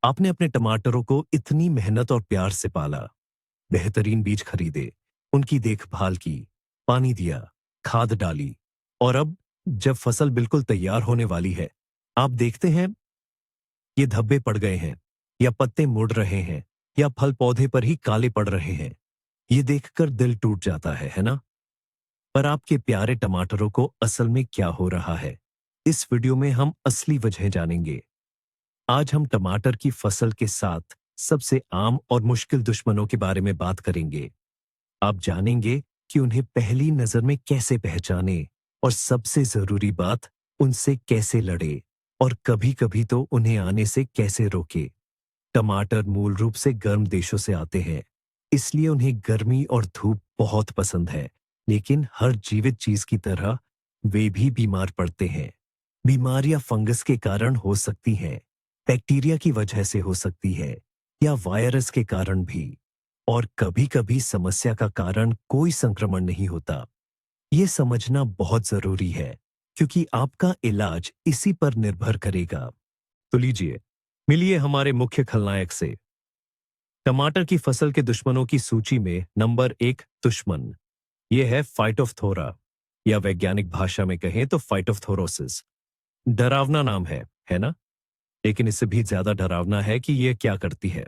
आपने अपने टमाटरों को इतनी मेहनत और प्यार से पाला, बेहतरीन बीज खरीदे, उनकी देखभाल की, पानी दिया, खाद डाली, और अब जब फसल बिल्कुल तैयार होने वाली है, आप देखते हैं ये धब्बे पड़ गए हैं, या पत्ते मुड़ रहे हैं, या फल पौधे पर ही काले पड़ रहे हैं। ये देखकर दिल टूट जाता है ना? पर आपके प्यारे टमाटरों को असल में क्या हो रहा है, इस वीडियो में हम असली वजह जानेंगे। आज हम टमाटर की फसल के साथ सबसे आम और मुश्किल दुश्मनों के बारे में बात करेंगे। आप जानेंगे कि उन्हें पहली नजर में कैसे पहचाने, और सबसे जरूरी बात, उनसे कैसे लड़े, और कभी-कभी तो उन्हें आने से कैसे रोके। टमाटर मूल रूप से गर्म देशों से आते हैं, इसलिए उन्हें गर्मी और धूप बहुत पसंद है। लेकिन हर जीवित चीज की तरह वे भी बीमार पड़ते हैं। बीमारियां फंगस के कारण हो सकती हैं, बैक्टीरिया की वजह से हो सकती है, या वायरस के कारण भी। और कभी-कभी समस्या का कारण कोई संक्रमण नहीं होता। ये समझना बहुत जरूरी है, क्योंकि आपका इलाज इसी पर निर्भर करेगा। तो लीजिए, मिलिए हमारे मुख्य खलनायक से। टमाटर की फसल के दुश्मनों की सूची में नंबर 1 दुश्मन, यह है फाइटोफ्थोरा, या वैज्ञानिक भाषा में कहें तो फाइटोफ्थोरोसिस। डरावना नाम है ना? लेकिन इससे भी ज्यादा डरावना है कि यह क्या करती है।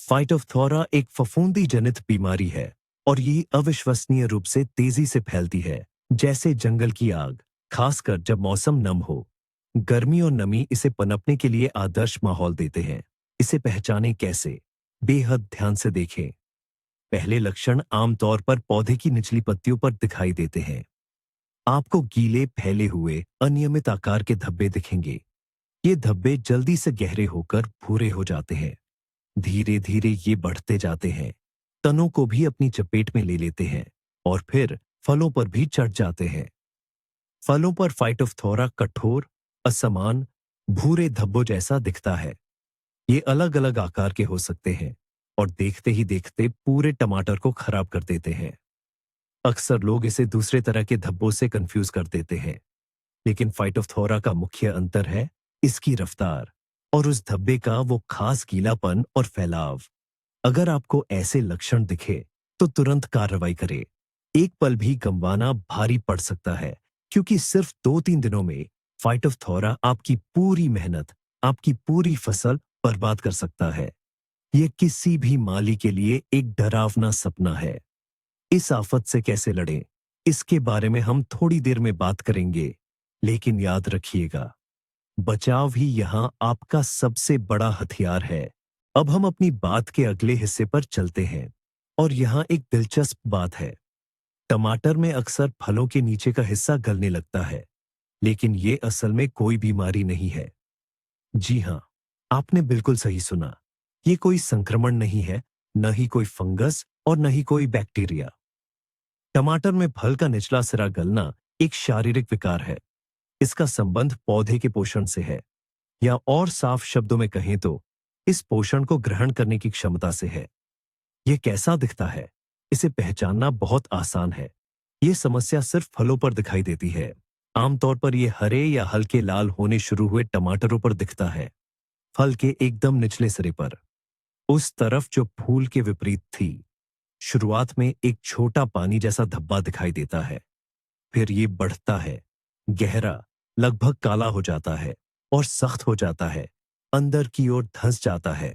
फाइटोफ्थोरा एक फफूंदी जनित बीमारी है, और ये अविश्वसनीय रूप से तेजी से फैलती है, जैसे जंगल की आग, खासकर जब मौसम नम हो। गर्मी और नमी इसे पनपने के लिए आदर्श माहौल देते हैं। इसे पहचानें कैसे? बेहद ध्यान से देखें। पहले लक्षण आमतौर पर पौधे की निचली पत्तियों पर दिखाई देते हैं। आपको गीले, फैले हुए, अनियमित आकार के धब्बे दिखेंगे। ये धब्बे जल्दी से गहरे होकर भूरे हो जाते हैं। धीरे धीरे ये बढ़ते जाते हैं, तनों को भी अपनी चपेट में ले लेते हैं, और फिर फलों पर भी चढ़ जाते हैं। फलों पर फाइटोफ्थोरा कठोर, असमान, भूरे धब्बों जैसा दिखता है। ये अलग अलग आकार के हो सकते हैं, और देखते ही देखते पूरे टमाटर को खराब कर देते हैं। अक्सर लोग इसे दूसरे तरह के धब्बों से कंफ्यूज कर देते हैं, लेकिन फाइटोफ्थोरा का मुख्य अंतर है इसकी रफ्तार, और उस धब्बे का वो खास गीलापन और फैलाव। अगर आपको ऐसे लक्षण दिखे, तो तुरंत कार्रवाई करें। एक पल भी गंवाना भारी पड़ सकता है, क्योंकि सिर्फ 2-3 दिनों में फाइटोफ्थोरा आपकी पूरी मेहनत, आपकी पूरी फसल बर्बाद कर सकता है। यह किसी भी माली के लिए एक डरावना सपना है। इस आफत से कैसे लड़ें, इसके बारे में हम थोड़ी देर में बात करेंगे। लेकिन याद रखिएगा, बचाव ही यहां आपका सबसे बड़ा हथियार है। अब हम अपनी बात के अगले हिस्से पर चलते हैं, और यहां एक दिलचस्प बात है। टमाटर में अक्सर फलों के नीचे का हिस्सा गलने लगता है, लेकिन ये असल में कोई बीमारी नहीं है। जी हां, आपने बिल्कुल सही सुना। ये कोई संक्रमण नहीं है, न ही कोई फंगस, और न ही कोई बैक्टीरिया। टमाटर में फल का निचला सिरा गलना एक शारीरिक विकार है। इसका संबंध पौधे के पोषण से है, या और साफ शब्दों में कहें तो इस पोषण को ग्रहण करने की क्षमता से है। यह कैसा दिखता है, इसे पहचानना बहुत आसान है। यह समस्या सिर्फ फलों पर दिखाई देती है। आमतौर पर यह हरे या हल्के लाल होने शुरू हुए टमाटरों पर दिखता है, फल के एकदम निचले सिरे पर, उस तरफ जो फूल के विपरीत थी। शुरुआत में एक छोटा पानी जैसा धब्बा दिखाई देता है, फिर ये बढ़ता है, गहरा, लगभग काला हो जाता है, और सख्त हो जाता है, अंदर की ओर धंस जाता है।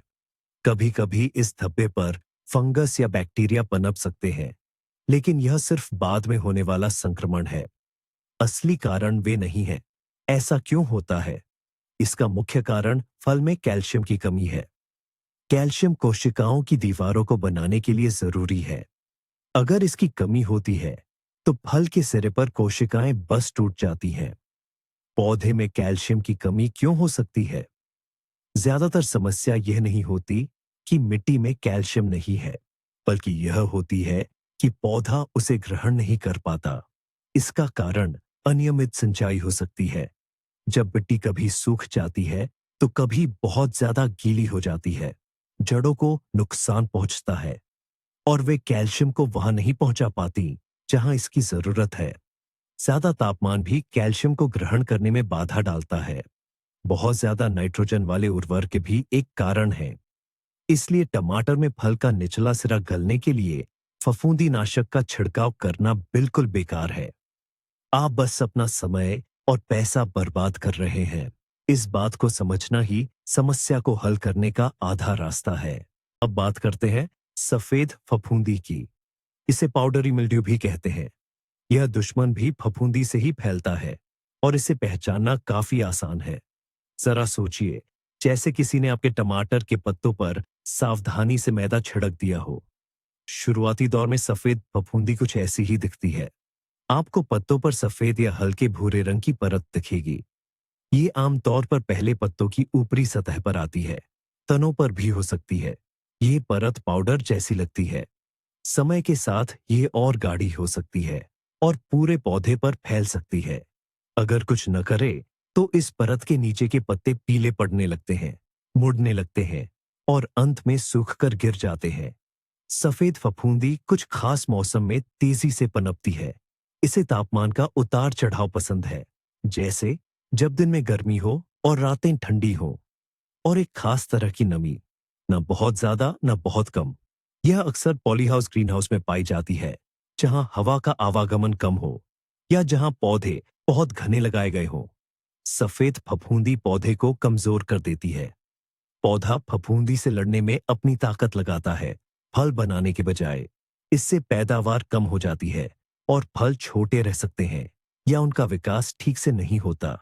कभी कभी इस धब्बे पर फंगस या बैक्टीरिया पनप सकते हैं, लेकिन यह सिर्फ बाद में होने वाला संक्रमण है। असली कारण वे नहीं है। ऐसा क्यों होता है? इसका मुख्य कारण फल में कैल्शियम की कमी है। कैल्शियम कोशिकाओं की दीवारों को बनाने के लिए जरूरी है। अगर इसकी कमी होती है, तो फल के सिरे पर कोशिकाएं बस टूट जाती हैं। पौधे में कैल्शियम की कमी क्यों हो सकती है? ज्यादातर समस्या यह नहीं होती कि मिट्टी में कैल्शियम नहीं है, बल्कि यह होती है कि पौधा उसे ग्रहण नहीं कर पाता। इसका कारण अनियमित सिंचाई हो सकती है। जब मिट्टी कभी सूख जाती है, तो कभी बहुत ज्यादा गीली हो जाती है। जड़ों को नुकसान पहुंचता है, और वे कैल्शियम को वहां नहीं पहुंचा पाती जहां इसकी जरूरत है। ज्यादा तापमान भी कैल्शियम को ग्रहण करने में बाधा डालता है। बहुत ज्यादा नाइट्रोजन वाले उर्वरक भी एक कारण है। इसलिए टमाटर में फल का निचला सिरा गलने के लिए फफूंदी नाशक का छिड़काव करना बिल्कुल बेकार है। आप बस अपना समय और पैसा बर्बाद कर रहे हैं। इस बात को समझना ही समस्या को हल करने का आधा रास्ता है। अब बात करते हैं सफेद फफूंदी की। इसे पाउडरी मिल्ड्यू भी कहते हैं। यह दुश्मन भी फफूंदी से ही फैलता है और इसे पहचानना काफी आसान है। जरा सोचिए, जैसे किसी ने आपके टमाटर के पत्तों पर सावधानी से मैदा छिड़क दिया हो। शुरुआती दौर में सफेद फफूंदी कुछ ऐसी ही दिखती है। आपको पत्तों पर सफेद या हल्के भूरे रंग की परत दिखेगी। ये आमतौर पर पहले पत्तों की ऊपरी सतह पर आती है। तनों पर भी हो सकती है। ये परत पाउडर जैसी लगती है। समय के साथ ये और गाढ़ी हो सकती है और पूरे पौधे पर फैल सकती है। अगर कुछ न करे तो इस परत के नीचे के पत्ते पीले पड़ने लगते हैं, मुड़ने लगते हैं और अंत में सूखकर गिर जाते हैं। सफेद फफूंदी कुछ खास मौसम में तेजी से पनपती है। इसे तापमान का उतार चढ़ाव पसंद है, जैसे जब दिन में गर्मी हो और रातें ठंडी हो, और एक खास तरह की नमी, न बहुत ज्यादा न बहुत कम। यह अक्सर पॉलीहाउस ग्रीनहाउस में पाई जाती है, जहां हवा का आवागमन कम हो या जहां पौधे बहुत घने लगाए गए हों। सफेद फफूंदी पौधे को कमजोर कर देती है। पौधा फफूंदी से लड़ने में अपनी ताकत लगाता है, फल बनाने के बजाय। इससे पैदावार कम हो जाती है और फल छोटे रह सकते हैं या उनका विकास ठीक से नहीं होता।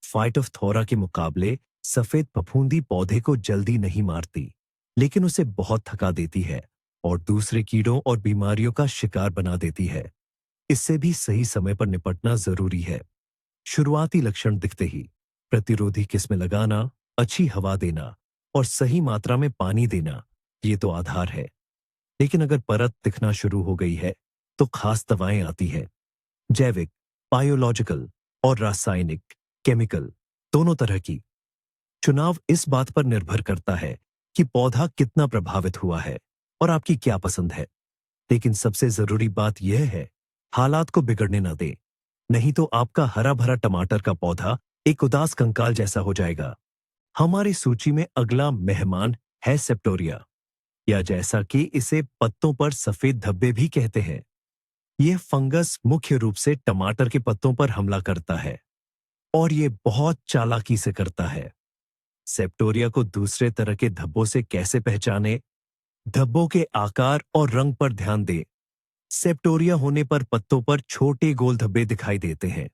फाइटोफथोरा के मुकाबले सफेद फफूंदी पौधे को जल्दी नहीं मारती, लेकिन उसे बहुत थका देती है और दूसरे कीड़ों और बीमारियों का शिकार बना देती है। इससे भी सही समय पर निपटना जरूरी है। शुरुआती लक्षण दिखते ही प्रतिरोधी किस्में लगाना, अच्छी हवा देना और सही मात्रा में पानी देना, ये तो आधार है। लेकिन अगर परत दिखना शुरू हो गई है तो खास दवाएं आती है। जैविक, बायोलॉजिकल और रासायनिक, केमिकल, दोनों तरह की। चुनाव इस बात पर निर्भर करता है कि पौधा कितना प्रभावित हुआ है और आपकी क्या पसंद है। लेकिन सबसे जरूरी बात यह है, हालात को बिगड़ने न दें, नहीं तो आपका हरा भरा टमाटर का पौधा एक उदास कंकाल जैसा हो जाएगा। हमारी सूची में अगला मेहमान है सेप्टोरिया, या जैसा कि इसे पत्तों पर सफेद धब्बे भी कहते हैं। यह फंगस मुख्य रूप से टमाटर के पत्तों पर हमला करता है और यह बहुत चालाकी से करता है। सेप्टोरिया को दूसरे तरह के धब्बों से कैसे पहचाने? धब्बों के आकार और रंग पर ध्यान दें। सेप्टोरिया होने पर पत्तों पर छोटे गोल धब्बे दिखाई देते हैं।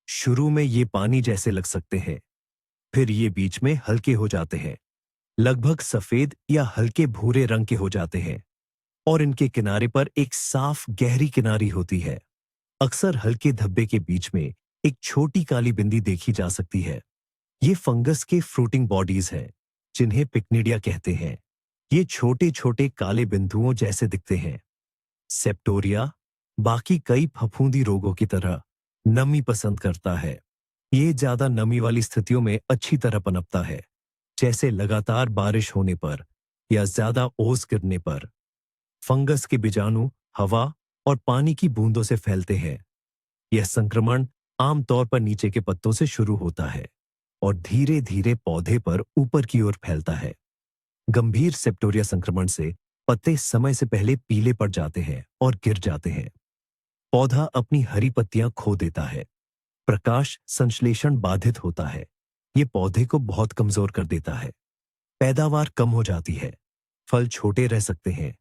शुरू में ये पानी जैसे लग सकते हैं, फिर ये बीच में हल्के हो जाते हैं, लगभग सफेद या हल्के भूरे रंग के हो जाते हैं, और इनके किनारे पर एक साफ गहरी किनारी होती है। अक्सर हल्के धब्बे के बीच में एक छोटी काली बिंदी देखी जा सकती है। ये फंगस के फ्रूटिंग बॉडीज हैं, जिन्हें पिक्निडिया कहते हैं। ये छोटे छोटे काले बिंदुओं जैसे दिखते हैं। सेप्टोरिया बाकी कई फफूंदी रोगों की तरह नमी पसंद करता है। ये ज्यादा नमी वाली स्थितियों में अच्छी तरह पनपता है, जैसे लगातार बारिश होने पर या ज्यादा ओस गिरने पर। फंगस के बीजाणु हवा और पानी की बूंदों से फैलते हैं। यह संक्रमण आमतौर पर नीचे के पत्तों से शुरू होता है और धीरे धीरे पौधे पर ऊपर की ओर फैलता है। गंभीर सेप्टोरिया संक्रमण से पत्ते समय से पहले पीले पड़ जाते हैं और गिर जाते हैं। पौधा अपनी हरी पत्तियां खो देता है। प्रकाश संश्लेषण बाधित होता है। ये पौधे को बहुत कमजोर कर देता है। पैदावार कम हो जाती है। फल छोटे रह सकते हैं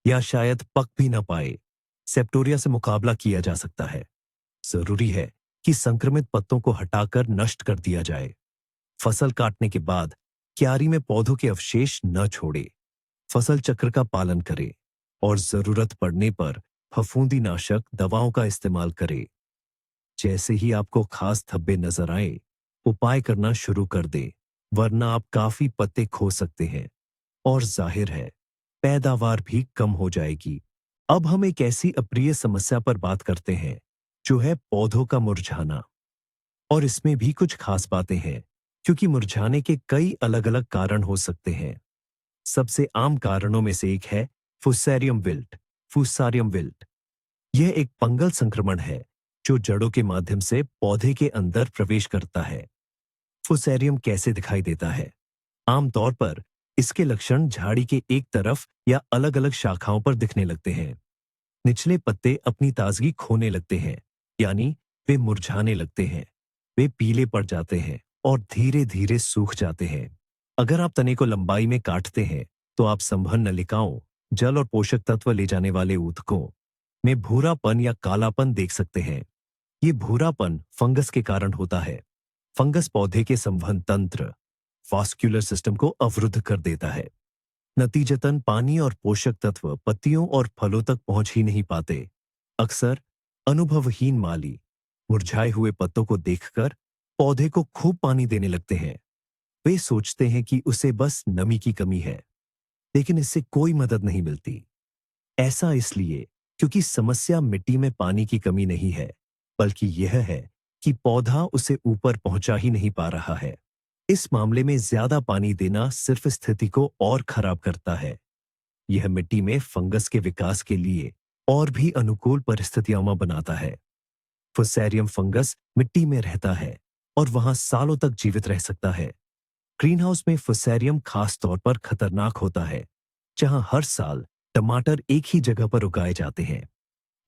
या शायद पक भी ना पाए। सेप्टोरिया से मुकाबला किया जा सकता है। जरूरी है कि संक्रमित पत्तों को हटाकर नष्ट कर दिया जाए। फसल काटने के बाद क्यारी में पौधों के अवशेष न छोड़े। फसल चक्र का पालन करें और जरूरत पड़ने पर फफूंदी नाशक दवाओं का इस्तेमाल करें। जैसे ही आपको खास धब्बे नजर आए, उपाय करना शुरू कर दें, वरना आप काफी पत्ते खो सकते हैं और जाहिर है पैदावार भी कम हो जाएगी। अब हम एक ऐसी अप्रिय समस्या पर बात करते हैं, जो है पौधों का मुरझाना। और इसमें भी कुछ खास बातें हैं, क्योंकि मुरझाने के कई अलग अलग कारण हो सकते हैं। सबसे आम कारणों में से एक है फुसेरियम विल्ट, फुसारियम विल्ट। यह एक फंगल संक्रमण है जो जड़ों के माध्यम से पौधे के अंदर प्रवेश करता है। फुसेरियम कैसे दिखाई देता है? आमतौर पर इसके लक्षण झाड़ी के एक तरफ या अलग-अलग शाखाओं पर दिखने लगते हैं। निचले पत्ते अपनी ताजगी खोने लगते हैं, यानी वे मुरझाने लगते हैं। वे पीले पड़ जाते हैं और धीरे-धीरे सूख जाते हैं। अगर आप तने को लंबाई में काटते हैं, तो आप संवहन नलिकाओं, जल और पोषक तत्व ले जाने वाले ऊतकों में भूरापन या कालापन देख सकते हैं। ये भूरापन फंगस के कारण होता है। फंगस पौधे के संवहन तंत्र, वास्कुलर सिस्टम को अवरुद्ध कर देता है। नतीजतन पानी और पोषक तत्व पत्तियों और फलों तक पहुंच ही नहीं पाते। अक्सर अनुभवहीन माली मुरझाए हुए पत्तों को देखकर पौधे को खूब पानी देने लगते हैं। वे सोचते हैं कि उसे बस नमी की कमी है, लेकिन इससे कोई मदद नहीं मिलती। ऐसा इसलिए क्योंकि समस्या मिट्टी में पानी की कमी नहीं है, बल्कि यह है कि पौधा उसे ऊपर पहुंचा ही नहीं पा रहा है। इस मामले में ज्यादा पानी देना सिर्फ स्थिति को और खराब करता है। यह मिट्टी में फंगस के विकास के लिए और भी अनुकूल परिस्थितियां बनाता है। फुसेरियम फंगस मिट्टी में रहता है और वहां सालों तक जीवित रह सकता है। ग्रीनहाउस में फुसेरियम खास तौर पर खतरनाक होता है, जहां हर साल टमाटर एक ही जगह पर उगाए जाते हैं।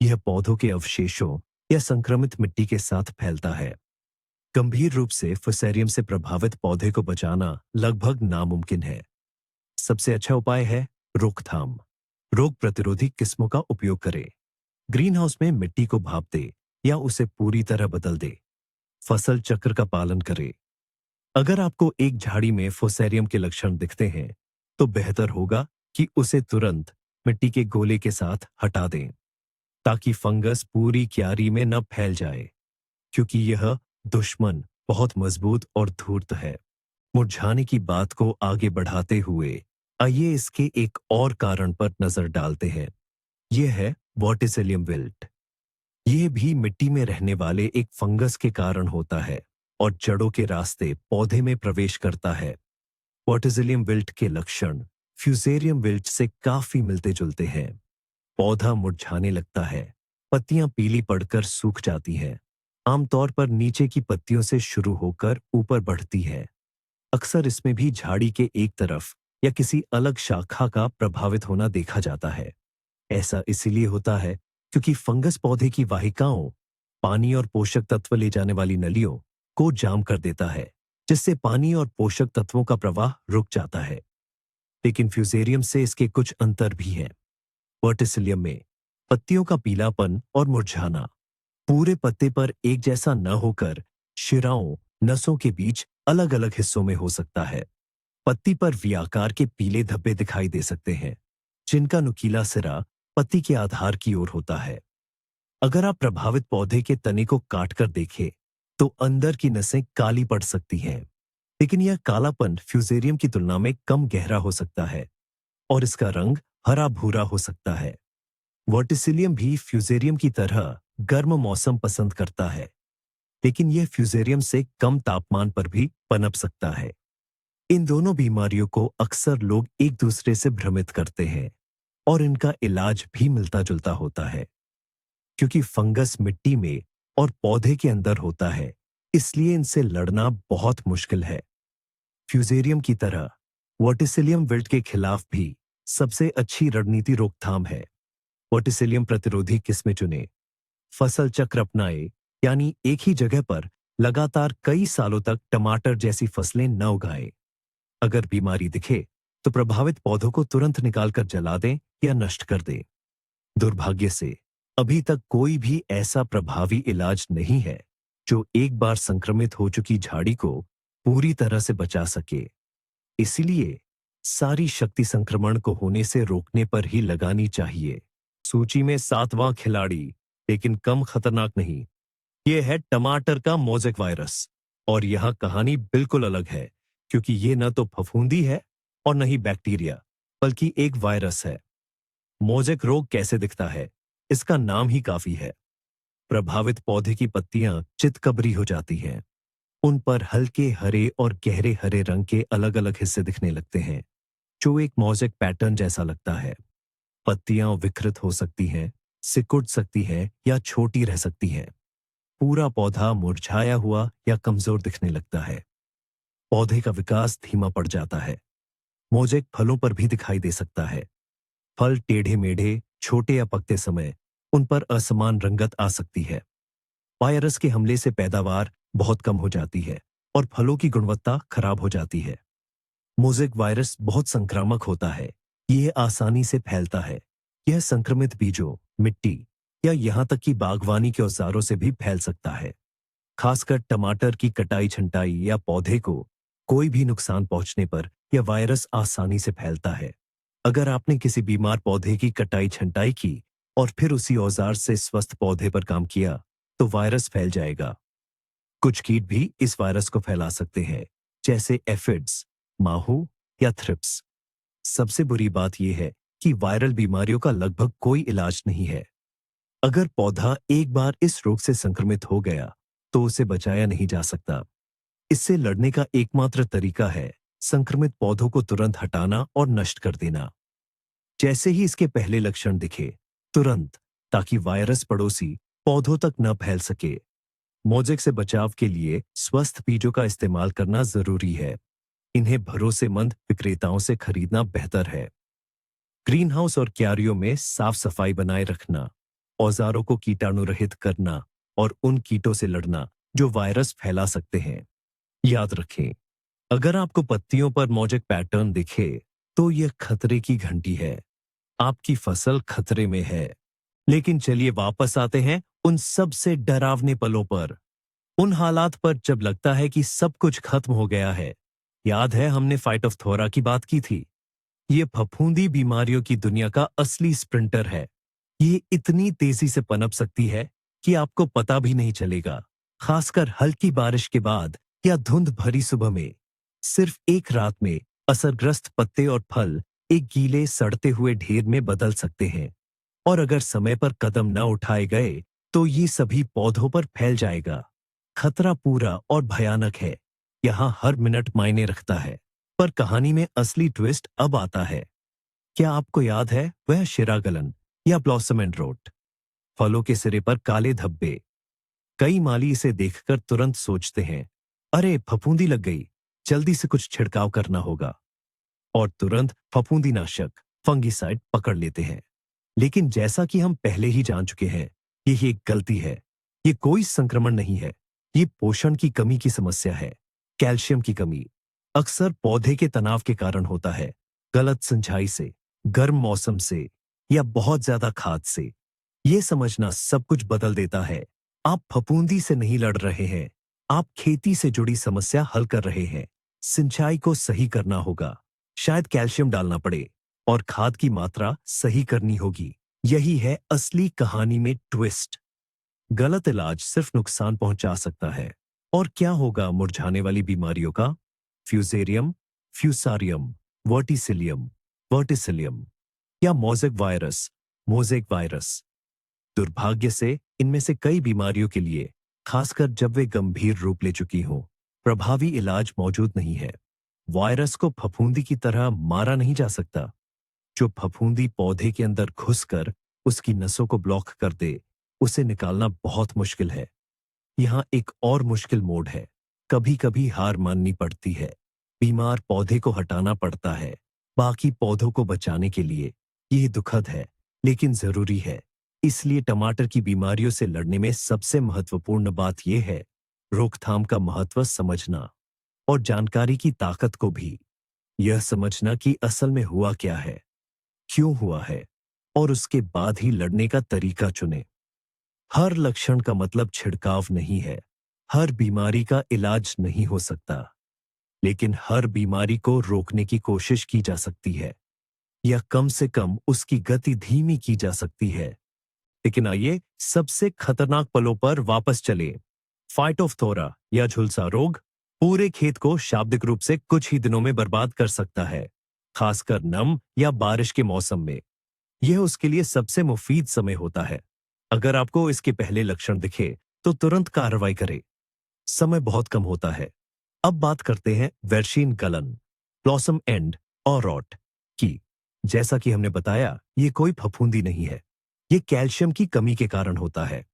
यह पौधों के अवशेषों या संक्रमित मिट्टी के साथ फैलता है। गंभीर रूप से फुसेरियम से प्रभावित पौधे को बचाना लगभग नामुमकिन है। सबसे अच्छा उपाय है रोकथाम। रोग प्रतिरोधी किस्मों का उपयोग करें। ग्रीनहाउस में मिट्टी को भाप दे या उसे पूरी तरह बदल दे। फसल चक्र का पालन करें। अगर आपको एक झाड़ी में फुसेरियम के लक्षण दिखते हैं, तो बेहतर होगा कि उसे तुरंत मिट्टी के गोले के साथ हटा दें, ताकि फंगस पूरी क्यारी में न फैल जाए, क्योंकि यह दुश्मन बहुत मजबूत और धूर्त है। मुरझाने की बात को आगे बढ़ाते हुए आइए इसके एक और कारण पर नजर डालते हैं। यह है वर्टिसिलियम विल्ट। यह भी मिट्टी में रहने वाले एक फंगस के कारण होता है और जड़ों के रास्ते पौधे में प्रवेश करता है। वर्टिसिलियम विल्ट के लक्षण फ्यूजेरियम विल्ट से काफी मिलते जुलते हैं। पौधा मुरझाने लगता है, पत्तियां पीली पड़कर सूख जाती हैं। आमतौर पर नीचे की पत्तियों से शुरू होकर ऊपर बढ़ती है। अक्सर इसमें भी झाड़ी के एक तरफ या किसी अलग शाखा का प्रभावित होना देखा जाता है। ऐसा इसीलिए होता है क्योंकि फंगस पौधे की वाहिकाओं, पानी और पोषक तत्व ले जाने वाली नलियों को जाम कर देता है, जिससे पानी और पोषक तत्वों का प्रवाह रुक जाता है। लेकिन फ्यूजेरियम से इसके कुछ अंतर भी हैं। वर्टिसिलियम में पत्तियों का पीलापन और मुरझाना पूरे पत्ते पर एक जैसा न होकर शिराओं, नसों के बीच अलग-अलग हिस्सों में हो सकता है। पत्ती पर वी आकार के पीले धब्बे दिखाई दे सकते हैं, जिनका नुकीला सिरा पत्ती के आधार की ओर होता है। अगर आप प्रभावित पौधे के तने को काटकर देखें, तो अंदर की नसें काली पड़ सकती हैं, लेकिन यह कालापन फ्यूजेरियम की तुलना में कम गहरा हो सकता है और इसका रंग हरा भूरा हो सकता है। वर्टिसिलियम भी फ्यूजेरियम की तरह गर्म मौसम पसंद करता है, लेकिन यह फ्यूजेरियम से कम तापमान पर भी पनप सकता है। इन दोनों बीमारियों को अक्सर लोग एक दूसरे से भ्रमित करते हैं और इनका इलाज भी मिलता जुलता होता है। क्योंकि फंगस मिट्टी में और पौधे के अंदर होता है, इसलिए इनसे लड़ना बहुत मुश्किल है। फ्यूजेरियम की तरह वर्टिसिलियम विल्ट के खिलाफ भी सबसे अच्छी रणनीति रोकथाम है। वर्टिसिलियम प्रतिरोधी किस्में चुनें, फसल चक्र अपनाएं, यानी एक ही जगह पर लगातार कई सालों तक टमाटर जैसी फसलें न उगाएं। अगर बीमारी दिखे, तो प्रभावित पौधों को तुरंत निकालकर जला दें या नष्ट कर दें। दुर्भाग्य से अभी तक कोई भी ऐसा प्रभावी इलाज नहीं है जो एक बार संक्रमित हो चुकी झाड़ी को पूरी तरह से बचा सके। इसीलिए सारी शक्ति संक्रमण को होने से रोकने पर ही लगानी चाहिए। सूची में 7वां खिलाड़ी, लेकिन कम खतरनाक नहीं, यह है टमाटर का मोज़ेक वायरस। और यहां कहानी बिल्कुल अलग है, क्योंकि ये न तो फफूंदी है और न ही बैक्टीरिया, बल्कि एक वायरस है। मोज़ेक रोग कैसे दिखता है, इसका नाम ही काफी है। प्रभावित पौधे की पत्तियां चितकबरी हो जाती हैं। उन पर हल्के हरे और गहरे हरे रंग के अलग-अलग हिस्से दिखने लगते हैं, जो एक मोज़ेक पैटर्न जैसा लगता है। पत्तियां विकृत हो सकती हैं, सिकुड़ सकती हैं या छोटी रह सकती हैं। पूरा पौधा मुरझाया हुआ या कमजोर दिखने लगता है। पौधे का विकास धीमा पड़ जाता है। मोजेक फलों पर भी दिखाई दे सकता है। फल टेढ़े मेढ़े, छोटे या पकते समय उन पर असमान रंगत आ सकती है। वायरस के हमले से पैदावार बहुत कम हो जाती है और फलों की गुणवत्ता खराब हो जाती है। मोजेक वायरस बहुत संक्रामक होता है। यह आसानी से फैलता है। यह संक्रमित बीजों, मिट्टी या यहाँ तक कि बागवानी के औजारों से भी फैल सकता है। खासकर टमाटर की कटाई छंटाई या पौधे को कोई भी नुकसान पहुंचने पर यह वायरस आसानी से फैलता है। अगर आपने किसी बीमार पौधे की कटाई छंटाई की और फिर उसी औजार से स्वस्थ पौधे पर काम किया, तो वायरस फैल जाएगा। कुछ कीट भी इस वायरस को फैला सकते हैं, जैसे एफिड्स, माहू या थ्रिप्स। सबसे बुरी बात यह है कि वायरल बीमारियों का लगभग कोई इलाज नहीं है। अगर पौधा एक बार इस रोग से संक्रमित हो गया, तो उसे बचाया नहीं जा सकता। इससे लड़ने का एकमात्र तरीका है संक्रमित पौधों को तुरंत हटाना और नष्ट कर देना। जैसे ही इसके पहले लक्षण दिखे, तुरंत, ताकि वायरस पड़ोसी पौधों तक न फैल सके। मोजेक से बचाव के लिए स्वस्थ बीजों का इस्तेमाल करना जरूरी है। इन्हें भरोसेमंद विक्रेताओं से खरीदना बेहतर है। ग्रीन हाउस और क्यारियों में साफ सफाई बनाए रखना, औजारों को कीटाणु रहित करना और उन कीटों से लड़ना जो वायरस फैला सकते हैं। याद रखें, अगर आपको पत्तियों पर मोजेक पैटर्न दिखे, तो यह खतरे की घंटी है। आपकी फसल खतरे में है। लेकिन चलिए वापस आते हैं उन सबसे डरावने पलों पर, उन हालात पर जब लगता है कि सब कुछ खत्म हो गया है। याद है हमने फाइटोप्थोरा की बात की थी। ये फफूंदी बीमारियों की दुनिया का असली स्प्रिंटर है। ये इतनी तेजी से पनप सकती है कि आपको पता भी नहीं चलेगा, खासकर हल्की बारिश के बाद या धुंध भरी सुबह में। सिर्फ एक रात में असरग्रस्त पत्ते और फल एक गीले सड़ते हुए ढेर में बदल सकते हैं। और अगर समय पर कदम न उठाए गए, तो ये सभी पौधों पर फैल जाएगा। खतरा पूरा और भयानक है। यहाँ हर मिनट मायने रखता है। पर कहानी में असली ट्विस्ट अब आता है। क्या आपको याद है वह शिरागलन या ब्लॉसम एंड रोट? फलों के सिरे पर काले धब्बे। कई माली इसे देखकर तुरंत सोचते हैं, अरे फफूंदी लग गई, जल्दी से कुछ छिड़काव करना होगा। और तुरंत फफूंदीनाशक, फंगिसाइड पकड़ लेते हैं। लेकिन जैसा कि हम पहले ही जान चुके हैं, यह एक गलती है। ये कोई संक्रमण नहीं है। ये पोषण की कमी की समस्या है। कैल्शियम की कमी अक्सर पौधे के तनाव के कारण होता है। गलत सिंचाई से, गर्म मौसम से या बहुत ज्यादा खाद से। ये समझना सब कुछ बदल देता है। आप फफूंदी से नहीं लड़ रहे हैं, आप खेती से जुड़ी समस्या हल कर रहे हैं। सिंचाई को सही करना होगा, शायद कैल्शियम डालना पड़े और खाद की मात्रा सही करनी होगी। यही है असली कहानी में ट्विस्ट। गलत इलाज सिर्फ नुकसान पहुंचा सकता है। और क्या होगा मुरझाने वाली बीमारियों का? फ्यूजेरियम, फ्यूसारियम, वर्टिसिलियम, वर्टिसिलियम या मोजेक वायरस। दुर्भाग्य से इनमें से कई बीमारियों के लिए, खासकर जब वे गंभीर रूप ले चुकी हों, प्रभावी इलाज मौजूद नहीं है। वायरस को फफूंदी की तरह मारा नहीं जा सकता। जो फफूंदी पौधे के अंदर घुसकर उसकी नसों को ब्लॉक कर दे, उसे निकालना बहुत मुश्किल है। यहाँ एक और मुश्किल मोड़ है। कभी कभी हार माननी पड़ती है। बीमार पौधे को हटाना पड़ता है बाकी पौधों को बचाने के लिए। यह दुखद है, लेकिन जरूरी है। इसलिए टमाटर की बीमारियों से लड़ने में सबसे महत्वपूर्ण बात यह है रोकथाम का महत्व समझना और जानकारी की ताकत को भी। यह समझना कि असल में हुआ क्या है, क्यों हुआ है, और उसके बाद ही लड़ने का तरीका चुने। हर लक्षण का मतलब छिड़काव नहीं है। हर बीमारी का इलाज नहीं हो सकता। लेकिन हर बीमारी को रोकने की कोशिश की जा सकती है, या कम से कम उसकी गति धीमी की जा सकती है। लेकिन आइए सबसे खतरनाक पलों पर वापस चले। फाइटोप्थोरा या झुलसा रोग पूरे खेत को शाब्दिक रूप से कुछ ही दिनों में बर्बाद कर सकता है, खासकर नम या बारिश के मौसम में। यह उसके लिए सबसे मुफीद समय होता है। अगर आपको इसके पहले लक्षण दिखे, तो तुरंत कार्रवाई करें। समय बहुत कम होता है। अब बात करते हैं वेर्शीन गलन, ब्लॉसम एंड और रॉट की। जैसा कि हमने बताया, यह कोई फफूंदी नहीं है। यह कैल्शियम की कमी के कारण होता है।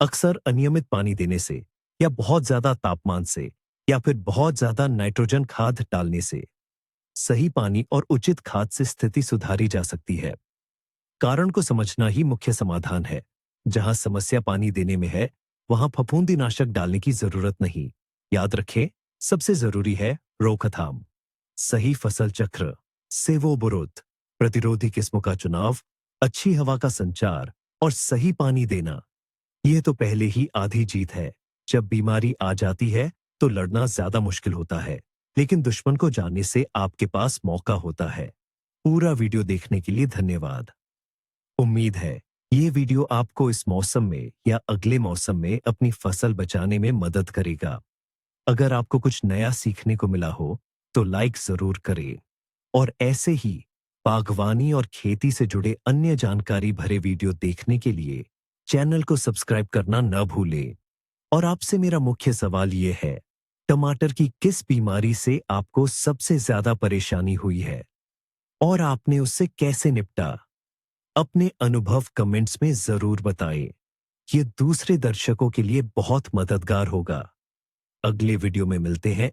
अक्सर अनियमित पानी देने से या बहुत ज्यादा तापमान से या फिर बहुत ज्यादा नाइट्रोजन खाद डालने से? सही पानी और उचित खाद से स्थिति सुधारी जा सकती है। कारण को समझना ही मुख्य समाधान है। जहां समस्या पानी देने में है, वहां फफूंदीनाशक डालने की जरूरत नहीं। याद रखें, सबसे जरूरी है रोकथाम। सही फसल चक्र, सेवोबोरोत, प्रतिरोधी किस्मों का चुनाव, अच्छी हवा का संचार और सही पानी देना, यह तो पहले ही आधी जीत है। जब बीमारी आ जाती है तो लड़ना ज्यादा मुश्किल होता है, लेकिन दुश्मन को जानने से आपके पास मौका होता है। पूरा वीडियो देखने के लिए धन्यवाद। उम्मीद है ये वीडियो आपको इस मौसम में या अगले मौसम में अपनी फसल बचाने में मदद करेगा। अगर आपको कुछ नया सीखने को मिला हो तो लाइक जरूर करें और ऐसे ही बागवानी और खेती से जुड़े अन्य जानकारी भरे वीडियो देखने के लिए चैनल को सब्सक्राइब करना न भूलें। और आपसे मेरा मुख्य सवाल ये है, टमाटर की किस बीमारी से आपको सबसे ज्यादा परेशानी हुई है और आपने उससे कैसे निपटा? अपने अनुभव कमेंट्स में जरूर बताएं। ये दूसरे दर्शकों के लिए बहुत मददगार होगा। अगले वीडियो में मिलते हैं